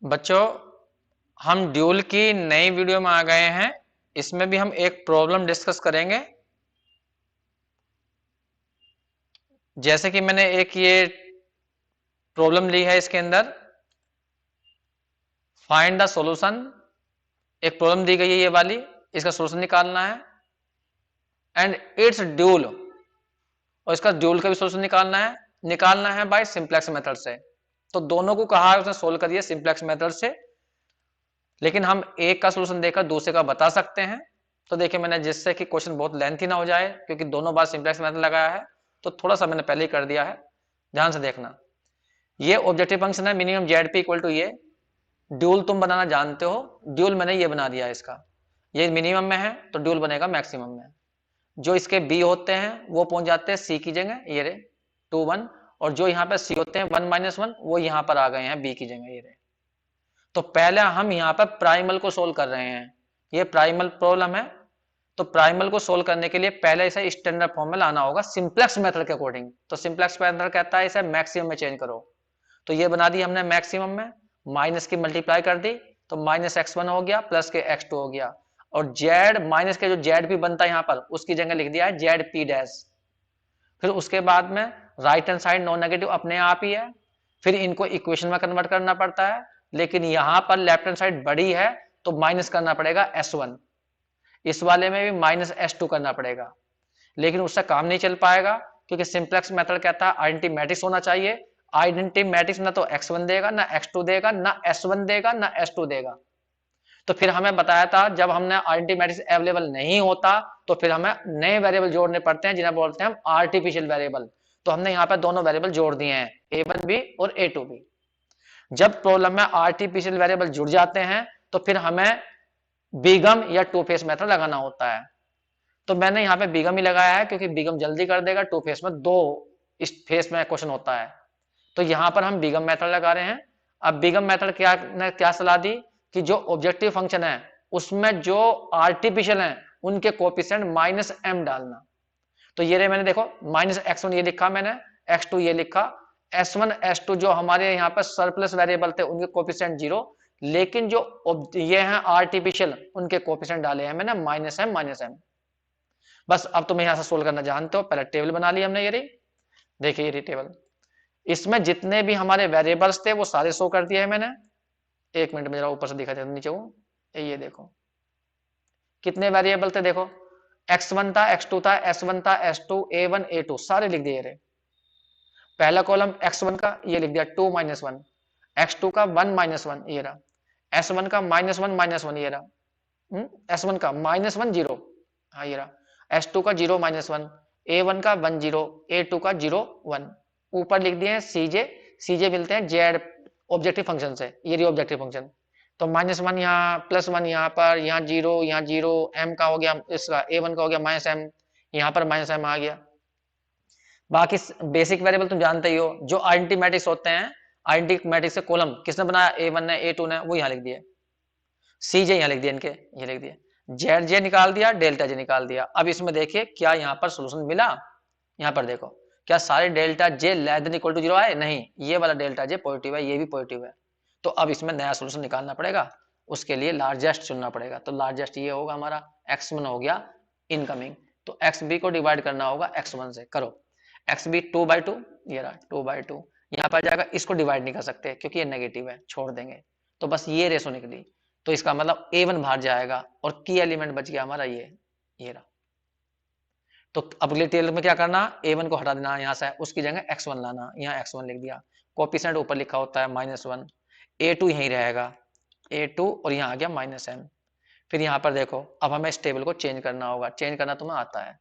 बच्चों, हम ड्यूल की नई वीडियो में आ गए हैं। इसमें भी हम एक प्रॉब्लम डिस्कस करेंगे। जैसे कि मैंने एक ये प्रॉब्लम ली है, इसके अंदर फाइंड द सॉल्यूशन। एक प्रॉब्लम दी गई है ये वाली, इसका सॉल्यूशन निकालना है एंड इट्स ड्यूल, और इसका ड्यूल का भी सॉल्यूशन निकालना है बाय सिंप्लेक्स मेथड से। तो दोनों को कहा है उसने सोल्व करिए सिंप्लेक्स मेथड से, लेकिन हम एक का सॉल्यूशन देकर दूसरे का बता सकते हैं। तो देखिए, मैंने जिससे कि क्वेश्चन बहुत लेंथी ना हो जाए, क्योंकि दोनों बार सिंप्लेक्स मेथड लगाया है, तो थोड़ा सा मैंने पहले ही कर दिया है। ध्यान से देखना, ये ऑब्जेक्टिव फंक्शन है minimum Z P equal to ये। ड्यूल तुम बनाना जानते हो, ड्यूल मैंने ये बना दिया है इसका। ये मिनिमम में है तो ड्यूल बनेगा मैक्सिमम में। जो इसके बी होते हैं वो पहुंच जाते हैं सी की जगह, ये रे 2 1, और जो यहाँ पे सी होते हैं 1 -1 वो यहाँ पर आ गए हैं बी की जगह, ये रे। तो पहले हम यहाँ पर प्राइमल को सोल्व कर रहे हैं, ये प्राइमल प्रॉब्लम है। तो प्राइमल को सोल्व करने के लिए पहले इसे स्टैंडर्ड फॉर्म में लाना होगा सिंप्लेक्स मेथड के अकॉर्डिंग। तो सिंप्लेक्स मेथड कहता है इसे मैक्सिमम में चेंज करो। तो ये बना दी हमने मैक्सिमम में, माइनस की मल्टीप्लाई कर दी तो -x1 हो गया प्लस के x2 हो गया, और जेड माइनस के जो जेड पी बनता है यहाँ पर उसकी जगह लिख दिया है जेड पी डैश। फिर उसके बाद में right hand side non negative अपने आप ही है, फिर इनको इक्वेशन में कन्वर्ट करना पड़ता है, लेकिन यहां पर लेफ्ट हैंड साइड बड़ी है तो माइनस करना पड़ेगा s1। इस वाले में भी -s2 करना पड़ेगा, लेकिन उससे काम नहीं चल पाएगा, क्योंकि सिंप्लेक्स मेथड कहता है आइडेंटिटी मैट्रिक्स होना चाहिए। आइडेंटिटी मैट्रिक्स ना तो x1 देगा ना x2 देगा ना s1 देगा ना s2 देगा। तो फिर हमें बताया था जब हमने आइडेंटिटी मैट्रिक्स अवेलेबल नहीं होता तो फिर हमें नए वेरिएबल जोड़ने पड़ते हैं, जिन्हें बोलते हैं हम आर्टिफिशियल वेरिएबल। तो हमने यहाँ पे दोनों वेरिएबल जोड़ दिए हैं, a1b और a2b। जब प्रॉब्लम में आर्टिफिशियल वेरिएबल जुड़ जाते हैं तो फिर हमें बिगम या टू फेस मेथड लगाना होता है। तो मैंने यहाँ पे बिगम ही लगाया है, क्योंकि बिगम जल्दी कर देगा, टू फेस में दो इस फेस में क्वेश्चन होता है। तो यहाँ पर हम बिगम मेथड लगा रहे हैं। अब बिगम मेथड क्या सलाह दी कि जो ऑब्जेक्टिव फंक्शन है उसमें जो आर्टिफिशियल है उनके कोएफिशिएंट -m डालना। तो ये रे, मैंने देखो -x1 ये लिखा, मैंने x2 ये लिखा, s1 s2 जो हमारे यहाँ पर सरप्लस वेरिएबल थे उनके कोएफिशिएंट 0, लेकिन जो ये हैं आर्टिफिशियल उनके कोएफिशिएंट डाले हैं मैंने -m। बस अब तुम्हें यहाँ से सोल्व करना जानते हो। पहले टेबल बना ली हमने, ये रही, देखिए ये रही टेबल। इसमें जितने भी हमारे वेरिएबल्स थे वो सारे शो कर दिए हैं मैंने। एक मिनट में जरा ऊपर से दिखा देता नीचे को, ये देखो कितने वेरिएबल थे, देखो x1 था, x2 था, s1 था, s2, a1, a2 सारे लिख दिए रे। पहला कॉलम x1 का ये लिख दिया 2 -1, x2 का 1 -1 ये रहा, s1 का -1 ये रहा, s1 का -1 0, हाँ ये रहा, s2 का 0 -1, a1 का 1 0, a2 का 0 1। ऊपर लिख दिए सीजे मिलते हैं जेड ऑब्जेक्टिव फंक्शन से, ये रही ऑब्जेक्टिव फंक्शन। तो -1 यहाँ, +1 यहाँ पर, यहाँ 0 यहाँ 0, m का हो गया, इसका a1 का हो गया -m, यहाँ पर -m आ गया। बाकी बेसिक वेरिएबल तुम जानते ही हो, जो आइडेंटिटी मैट्रिक्स होते हैं, आइडेंटिटी मैट्रिक्स से कॉलम किसने बनाया, a1 ने, a2 ने, वो यहाँ लिख दिए, सीजे यहाँ लिख दिया, इनके ये लिख दिए, जेड जे निकाल दिया, डेल्टा जे निकाल दिया। अब इसमें देखिए क्या यहाँ पर सोल्यूशन मिला। यहाँ पर देखो, क्या सारे delta J less than equal to 0 आए, नहीं, ये वाला डेल्टा जे पॉजिटिव है, ये भी पॉजिटिव है। तो अब इसमें नया सोल्यूशन निकालना पड़ेगा, उसके लिए लार्जेस्ट चुनना पड़ेगा। तो लार्जेस्ट ये होगा हमारा, x1 हो गया इनकमिंग, तो xb को डिवाइड करना होगा x1 से। करो, xb 2/2, ये रहा 2/2, यहाँ पर जाएगा, इसको डिवाइड नहीं कर सकते क्योंकि ये नेगेटिव है, छोड़ देंगे। तो बस ये रेशो निकली, तो इसका मतलब a1 बाहर जाएगा और की एलिमेंट बच गया हमारा ये रहा। तो अब अगले टेबल में क्या करना, a1 को हटा देना यहाँ से, उसकी जगह x1 लाना, यहाँ x1 लिख दिया, कोएफिशिएंट ऊपर लिखा होता है -1, a2 यहीं रहेगा, a2, और यहाँ आ गया -m। फिर यहाँ पर देखो, अब हमें इस टेबल को चेंज करना होगा, चेंज करना तुम्हें आता है।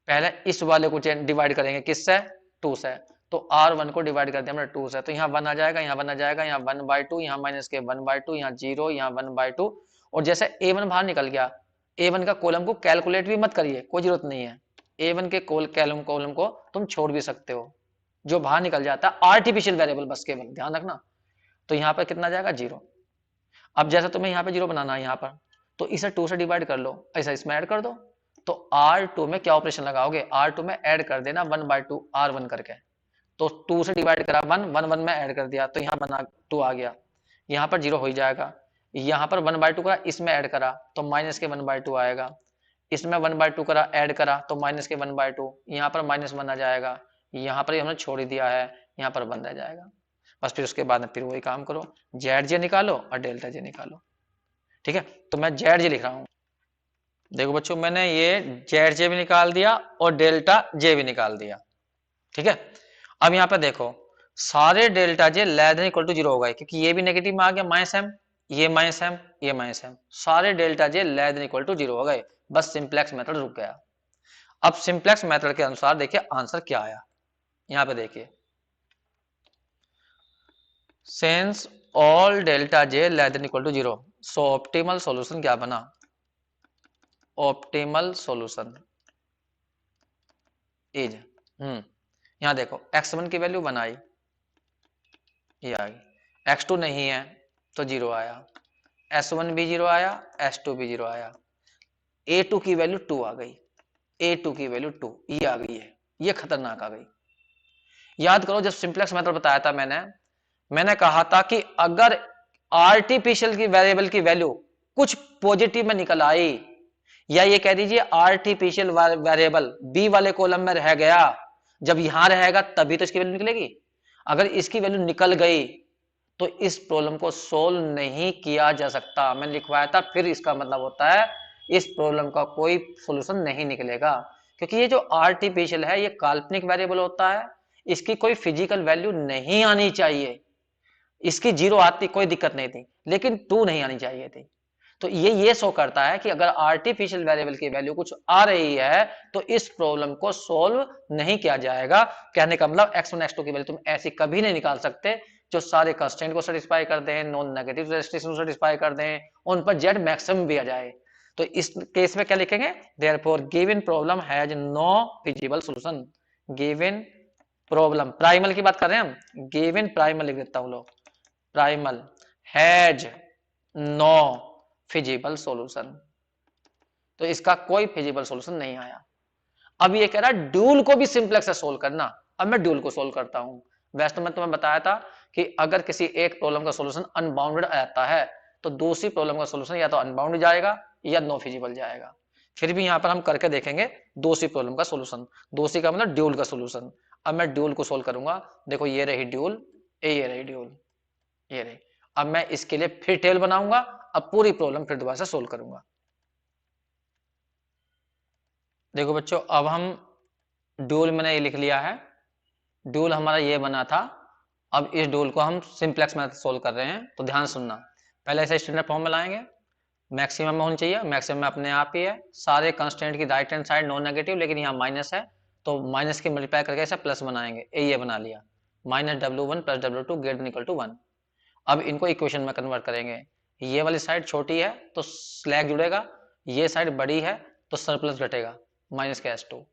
पहले इस वाले को डिवाइड करेंगे किससे, 2 से। तो r1 को डिवाइड कर दिया हमने 2 से, तो यहाँ 1 आ जाएगा, यहाँ 1 आ जाएगा, यहाँ 1/2, यहाँ माइनस के 1/2, यहाँ 0, यहाँ 1/2। और जैसे a1 बाहर निकल गया, a1 का कॉलम को कैलकुलेट भी मत करिए, कोई जरूरत नहीं है। a1 के कॉलम को तुम छोड़ भी सकते हो, जो बाहर निकल जाता है आर्टिफिशियल वेरिएबल, बस केवल ध्यान रखना। तो यहाँ पर कितना जाएगा, 0। अब जैसे तुम्हें यहाँ पे 0 बनाना है यहाँ पर, तो इसे 2 से डिवाइड कर लो, ऐसा इसमें ऐड कर दो। तो R2 में क्या ऑपरेशन लगाओगे, R2 में ऐड कर देना 1/2 R1 करके। तो 2 से डिवाइड करा 1 1 में ऐड कर दिया, तो यहाँ बना 2 आ गया। यहाँ पर 0 हो ही जाएगा। यहाँ पर 1/2 करा, इसमें ऐड करा तो माइनस के 1/2 आएगा। इसमें 1/2 करा, ऐड करा तो माइनस के 1/2, यहाँ पर -1 आ जाएगा। यहाँ पर हमने छोड़ ही दिया है, यहाँ पर 1 रह जाएगा। बस फिर उसके बाद में फिर वही काम करो, जेड जे निकालो और डेल्टा जे निकालो। ठीक है, तो मैं जेड जे लिख रहा हूँ। देखो बच्चों, मैंने ये जेड जे भी निकाल दिया और डेल्टा जे भी निकाल दिया। ठीक है, अब यहाँ पे देखो सारे delta J less than equal to 0 हो गए, क्योंकि ये भी नेगेटिव में आ गया, -m, ये -m, ये -m, सारे delta J less than equal to 0 हो गए। बस सिंप्लेक्स मेथड रुक गया। अब सिंप्लेक्स मेथड के अनुसार देखिए आंसर क्या आया। यहाँ पे देखिए, since all delta J less than equal to 0, so optimal solution क्या बना, ऑप्टिमल सॉल्यूशन इज, यहां देखो x1 की वैल्यू 1 आई, ये आ गई, x2 नहीं है तो 0 आया, s1 भी 0 आया, s2 भी 0 आया, a2 की वैल्यू 2 आ गई, a2 की वैल्यू 2 ये आ गई है, ये खतरनाक आ गई। याद करो जब सिंप्लेक्स मेथड बताया था मैंने कहा था कि अगर आर्टिफिशियल की वेरिएबल की वैल्यू कुछ पॉजिटिव में निकल आई, या ये कह दीजिए आर्टिफिशियल वेरिएबल बी वाले कॉलम में रह गया, जब यहां रहेगा तभी तो इसकी वैल्यू निकलेगी। अगर इसकी वैल्यू निकल गई तो इस प्रॉब्लम को सोल्व नहीं किया जा सकता। मैंने लिखवाया था, फिर इसका मतलब होता है इस प्रॉब्लम का कोई सॉल्यूशन नहीं निकलेगा, क्योंकि ये जो आर्टिफिशियल है ये काल्पनिक वेरिएबल होता है, इसकी कोई फिजिकल वैल्यू नहीं आनी चाहिए। इसकी 0 आती कोई दिक्कत नहीं थी, लेकिन 2 नहीं आनी चाहिए थी। तो ये शो करता है कि अगर आर्टिफिशियल वेरिएबल की वैल्यू कुछ आ रही है तो इस प्रॉब्लम को सोल्व नहीं किया जाएगा। कहने का मतलब x1 x2 की वैल्यू तुम ऐसी कभी नहीं निकाल सकते जो सारे कंस्ट्रेंट को सेटिस्फाई कर दें, नॉन नेगेटिव रेस्ट्रिक्शन को सेटिस्फाई कर दें, उन पर जेड मैक्सिमम भी आ जाए। तो इस केस में क्या लिखेंगे, therefore given problem has no feasible solution. Given problem, primal की बात कर रहे हैं हम, गिवन प्राइमल लिख देता हूं, लो primal has no feasible solution, तो इसका कोई फिजिबल सॉल्यूशन नहीं आया। अब ये कह रहा है ड्यूल को भी सिंप्लेक्स से सोल्व करना। अब मैं ड्यूल को सोल्व करता हूं। वैसे तो मैं तुम्हें बताया था कि अगर किसी एक प्रॉब्लम का सॉल्यूशन अनबाउंडेड आता है तो दूसरी प्रॉब्लम का सॉल्यूशन या तो अनबाउंडेड जाएगा या नो फिजिबल जाएगा। फिर भी यहां पर हम करके देखेंगे दूसरी प्रॉब्लम का सॉल्यूशन, दूसरी का मतलब ड्यूल का सॉल्यूशन। अब मैं ड्यूल को सोल्व करूंगा। देखो ये रही ड्यूल, ये रही ड्यूल, ये रही। अब मैं इसके लिए फिर टेबल बनाऊंगा, अब पूरी प्रॉब्लम फिर दोबारा से सोल्व करूंगा। देखो बच्चों, अब हम ड्यूल मैंने ये लिख लिया है, ड्यूल हमारा ये बना था। अब इस ड्यूल को हम सिंप्लेक्स में सोल्व कर रहे हैं, तो ध्यान सुनना। पहले ऐसे स्टैंडर्ड फॉर्म में लाएंगे, मैक्सिमम में होनी चाहिए, मैक्सिमम में अपने आप ही है, सारे कंस्टेंट की right hand side non negative, लेकिन यहाँ माइनस है तो माइनस के मल्टीप्लाई करके ऐसा प्लस बनाएंगे, ये बना लिया, -w1 + w2 > 1। अब इनको इक्वेशन में कन्वर्ट करेंगे, ये वाली साइड छोटी है तो स्लैग जुड़ेगा, ये साइड बड़ी है तो सरप्लस घटेगा, -s2।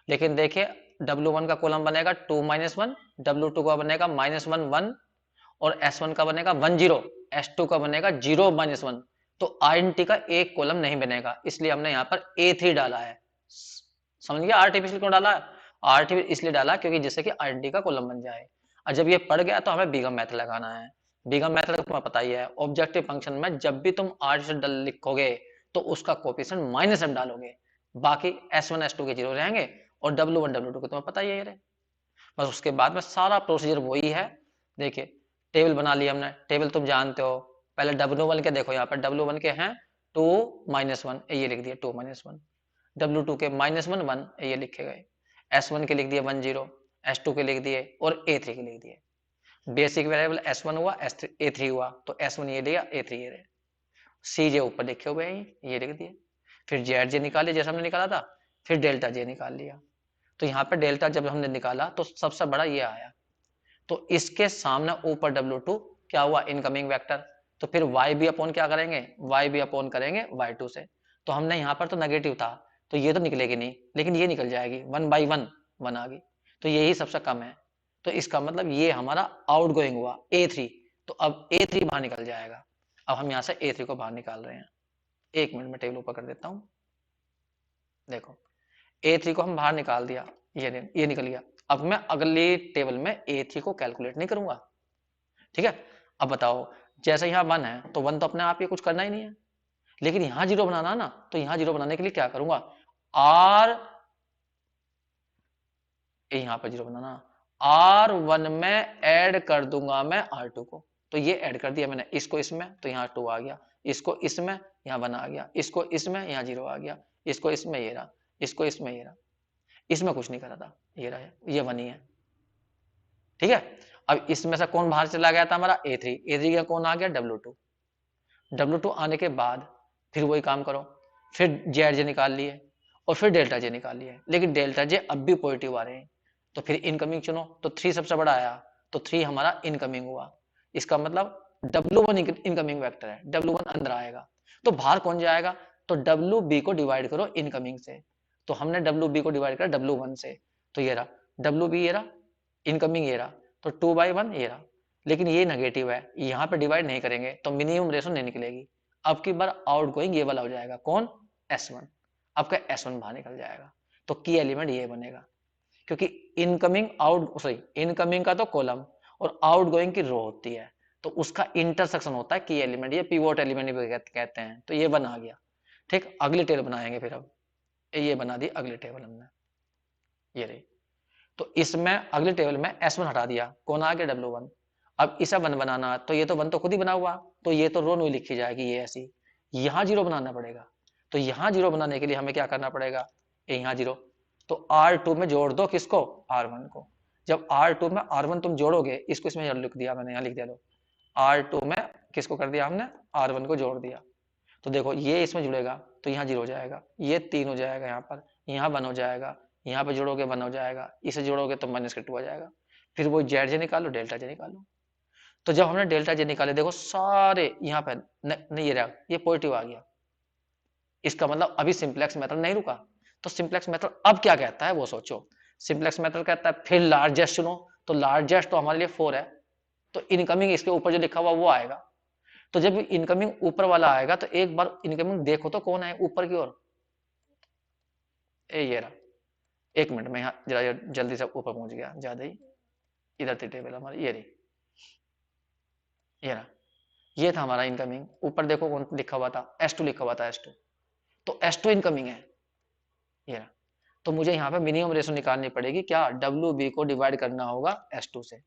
लेकिन देखिए w1 का कॉलम बनेगा 2 - 1, w2 का बनेगा -1 1, और s1 का बनेगा 1 0, s2 का बनेगा 0 - 1। तो आइडेंटिटी का एक कॉलम नहीं बनेगा, इसलिए हमने यहाँ पर a3 डाला है। समझ गया आर्टिफिशियल क्यों डाला है? आर्टिफिशियल इसलिए डाला क्योंकि जिससे कि आइडेंटिटी का कॉलम बन जाए। और जब ये पड़ गया तो हमें बीगम मेथड लगाना है। बीगम मेथड तुम्हें पता ही है, ऑब्जेक्टिव फंक्शन में जब भी तुम आर्टिफिशियल लिखोगे तो उसका कोफिशिएंट -m डालोगे, बाकी s1 s2 के 0 रहेंगे और w1 w2 के तुम्हें पता ही है। बस उसके बाद में सारा प्रोसीजर वही है। देखिए टेबल बना लिया हमने, टेबल तुम जानते हो। पहले w1 के देखो, यहाँ पर w1 के हैं 2 - 1, ये लिख दिया 2 - 1, w2 के -1 1, ये लिखे गए, s1 के लिख दिए 1 0, s2 के लिख दिए और a3 के लिख दिए। बेसिक वेरिएबल s1 हुआ, a3 हुआ, तो s1 ये लिया, a3 ये रहे, cj ऊपर लिखे हुए हैं, ये लिख दिए। फिर zj निकाले जैसा हमने निकाला था, फिर डेल्टा j निकाल लिया। तो यहाँ पे डेल्टा जब हमने निकाला तो सबसे बड़ा ये आया, तो इसके सामने ऊपर w2 क्या हुआ, इनकमिंग वेक्टर। तो फिर y भी अपॉन क्या करेंगे, y भी अपॉन करेंगे y2 से। तो हमने यहाँ पर तो नेगेटिव था तो ये तो निकलेगी नहीं, लेकिन ये निकल जाएगी, 1/1 1 आ गई, तो यही सबसे कम है। तो इसका मतलब ये हमारा आउट गोइंग हुआ a3, तो अब a3 बाहर निकल जाएगा। अब हम यहाँ से a3 को बाहर निकाल रहे हैं। 1 मिनट में टेबल ऊपर कर देता हूँ। देखो a3 को हम बाहर निकाल दिया, ये निकल गया। अब मैं अगली टेबल में a3 को कैलकुलेट नहीं करूंगा, ठीक है। अब बताओ, जैसे यहाँ 1 है तो 1 तो अपने आप ही कुछ करना ही नहीं है, लेकिन यहां 0 बनाना ना, तो यहां 0 बनाने के लिए क्या करूंगा, आर, यहां पर 0 बनाना, R1 में ऐड कर दूंगा मैं R2 को। तो ये ऐड कर दिया मैंने, इसको इसमें तो यहाँ 2 आ गया, इसको इसमें यहाँ 1 आ गया, इसको इसमें यहाँ 0 आ गया, इसको इसमें ये रहा, इसको इसमें ये रहा, इसमें कुछ नहीं करा था, ये रहा, ये 1 ही है। ठीक है, अब इसमें से कौन बाहर चला गया था हमारा A3, A3 का कौन आ गया W2, W2 आने के बाद फिर वही काम करो, फिर ZJ निकाल लिए और फिर डेल्टा जे निकाल लिए, लेकिन डेल्टा जे अब भी पॉजिटिव आ रहे हैं, तो फिर इनकमिंग चुनो, तो 3 सबसे बड़ा आया, तो 3 हमारा इनकमिंग हुआ। इसका मतलब W1 इनकमिंग वेक्टर है, W1 अंदर आएगा, तो बाहर कौन जाएगा, तो WB को डिवाइड करो इनकमिंग से, तो हमने WB को डिवाइड करा W1 से, तो ये रहा WB, ये रहा इनकमिंग, ये रहा, तो 2/1 ये रहा, लेकिन ये नेगेटिव है, यहाँ पे डिवाइड नहीं करेंगे तो मिनिमम रेशो नहीं निकलेगी। अब की बार आउट गोइंग ये वाला हो जाएगा, कौन, S1, आपका S1 बाहर निकल जाएगा, तो की एलिमेंट ये बनेगा, क्योंकि इनकमिंग आउट सॉरी इनकमिंग का तो कॉलम और आउट गोइंग की रो होती है, तो उसका इंटरसेक्शन होता है की एलिमेंट, ये पिवोट एलिमेंट भी कहते हैं, तो ये बना गया। ठीक, अगली टेबल बनाएंगे फिर, अब ये बना दी अगली टेबल हमने, ये रही, तो इसमें अगली टेबल में S1 हटा दिया, कौन आ गया W1, अब इसे 1 बनाना, तो ये तो 1 तो खुद ही बना हुआ, तो ये तो रो नहीं लिखी जाएगी, ये ऐसी, यहां 0 बनाना पड़ेगा, तो यहां 0 बनाने के लिए हमें क्या करना पड़ेगा, यहां 0, तो R2 में जोड़ दो किसको, R1 को, जब R2 में R1 तुम जोड़ोगे, इसको इसमें लिख दिया मैंने, यहाँ लिख दिया, लो R2 में किसको कर दिया हमने, R1 को जोड़ दिया, तो देखो ये इसमें जुड़ेगा तो यहाँ 0 हो जाएगा, ये 3 हो जाएगा, यहाँ पर यहाँ 1 हो जाएगा, यहाँ पे जोड़ोगे 1 हो जाएगा, इसे जोड़ोगे तो -2 आ जाएगा, फिर वो ZJ निकालो, डेल्टा जे निकालो, तो जब हमने डेल्टा जे निकाले, देखो सारे यहाँ पे नहीं, ये रहा, ये पॉजिटिव आ गया, इसका मतलब अभी सिंप्लेक्स मेथड नहीं रुका, तो सिंप्लेक्स मेथड अब क्या कहता है वो सोचो, सिंप्लेक्स मेथड कहता है फिर लार्जेस्ट चुनो, तो लार्जेस्ट तो हमारे लिए 4 है, तो इनकमिंग इसके ऊपर जो लिखा हुआ वो आएगा, तो जब इनकमिंग ऊपर वाला आएगा तो एक बार इनकमिंग देखो तो कौन है ऊपर की ओर, ये रहा, 1 मिनट में यहाँ जरा जल्दी से ऊपर पहुंच गया, ज्यादा ही इधर थी टेबल हमारी, ये रही, ये रहा, ये था हमारा इनकमिंग, ऊपर देखो कौन लिखा हुआ था, S2 लिखा हुआ था, S2, तो S2 इनकमिंग है, ये रहा, तो मुझे यहाँ पे मिनिमम रेशो निकालनी पड़ेगी, क्या, WB को डिवाइड करना होगा S2 से,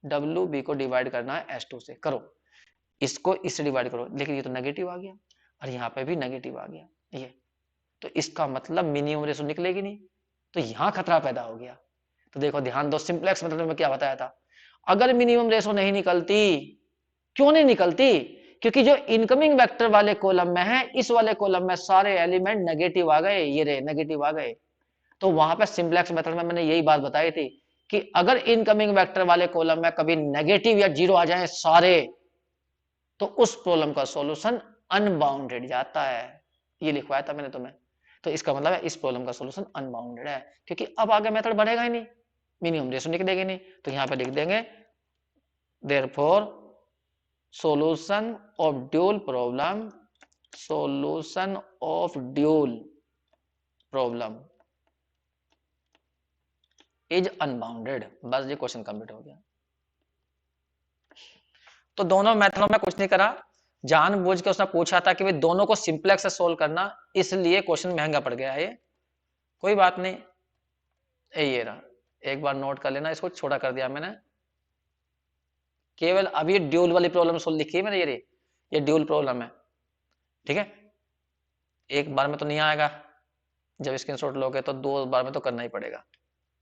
WB को डिवाइड करना है S2 से, करो इसको इससे डिवाइड करो, लेकिन ये तो नेगेटिव आ गया और यहाँ पे भी नेगेटिव आ गया, ये तो इसका मतलब मिनिमम रेशो निकलेगी नहीं, तो यहाँ खतरा पैदा हो गया। तो देखो ध्यान दो, सिंप्लेक्स मेथड में क्या बताया था, अगर मिनिमम रेशो नहीं निकलती, क्यों नहीं निकलती, क्योंकि जो इनकमिंग वेक्टर वाले कॉलम में है, इस वाले कॉलम में सारे एलिमेंट नेगेटिव आ गए, ये रहे नेगेटिव आ गए, तो वहां पे सिंप्लेक्स मेथड में मैंने यही बात बताई थी कि अगर इनकमिंग वेक्टर वाले कॉलम में कभी नेगेटिव या 0 आ जाए सारे, तो उस प्रॉब्लम का सॉल्यूशन अनबाउंडेड जाता है, ये लिखवाया था मैंने तुम्हें, तो इसका मतलब है इस प्रॉब्लम का सॉल्यूशन अनबाउंडेड है, क्योंकि अब आगे मेथड बढ़ेगा ही नहीं, मिनिमम रेशो निकलेगी नहीं, तो यहां पे लिख देंगे therefore solution of dual problem, solution of dual problem is unbounded, बस ये क्वेश्चन कंप्लीट हो गया। तो दोनों मेथडों में कुछ नहीं करा, जानबूझ के उसने पूछा था कि भाई दोनों को सिंप्लेक्स से सोल्व करना, इसलिए क्वेश्चन महंगा पड़ गया है, ये कोई बात नहीं, ये रहा, एक बार नोट कर लेना, इसको छोटा कर दिया मैंने, केवल अब ये ड्यूल वाली प्रॉब्लम सोल्व लिखी है मैंने, ये ड्यूल प्रॉब्लम है, ठीक है, एक बार में तो नहीं आएगा, जब स्क्रीनशॉट लोगे तो 2 बार में तो करना ही पड़ेगा,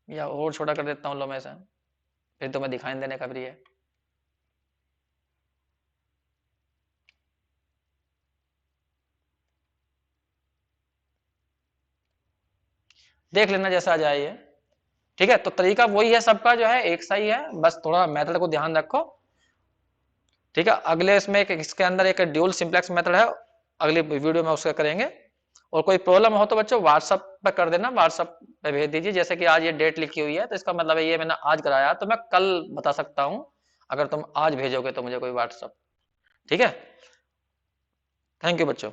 या और छोटा कर देता हूँ लो मैं से, फिर तुम्हें दिखाई देने का भी है, देख लेना जैसा आ जाए ये, ठीक है, तो तरीका वही है सबका, जो है एक सा ही है, बस थोड़ा मेथड को ध्यान रखो, ठीक है। अगले इसमें इसके अंदर एक ड्यूल सिंप्लेक्स मेथड है, अगली वीडियो में उसका करेंगे, और कोई प्रॉब्लम हो तो बच्चों व्हाट्सएप पे कर देना, व्हाट्सएप पे भेज दीजिए, जैसे कि आज ये डेट लिखी हुई है तो इसका मतलब है ये मैंने आज कराया, तो मैं कल बता सकता हूं अगर तुम आज भेजोगे तो मुझे कोई व्हाट्सएप, ठीक है। थैंक यू बच्चों।